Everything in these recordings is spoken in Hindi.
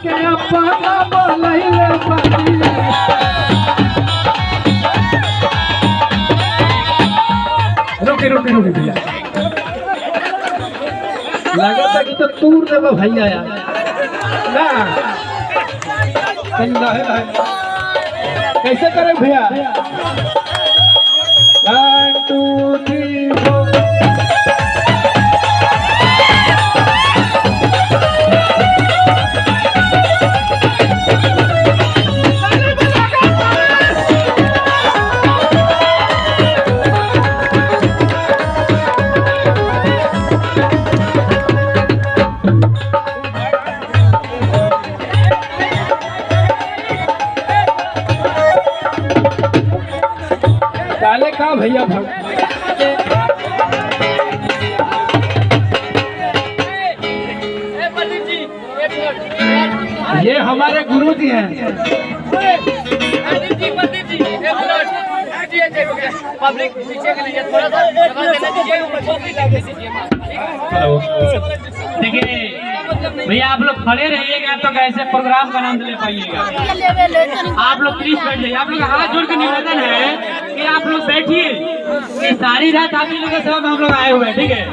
के अपना बोलैले बानी। रुके रुके रुके भैया, लगा था कि तो तूर देबो भैया यार ना है कैसे करे भैया। 1 2 3 4 काले का भैया भाग ये हमारे गुरु जी हैं। पब्लिक पीछे के लिए थोड़ा सा जगह देना दीजिए। देखिए भैया आप लोग खड़े रहिएगा तो कैसे प्रोग्राम का आनंद ले पाइएगा। आप लोग प्लीज बैठ जाइए। आप लोग हाथ जोड़ के निवेदन है कि आप लोग बैठिए। ये सारी रात आप लोगों के साथ हम लोग आए हुए हैं, ठीक है।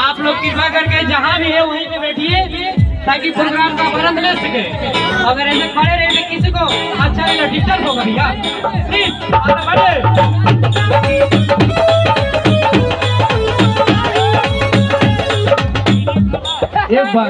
आप लोग कृपा करके जहाँ भी है वहीं पे बैठिए ताकि प्रोग्राम का आनंद ले सके। अगर ऐसे खड़े रहे तो किसी को अच्छा नहीं डिस्टर्ब होगा भैया। प्लीज एक बार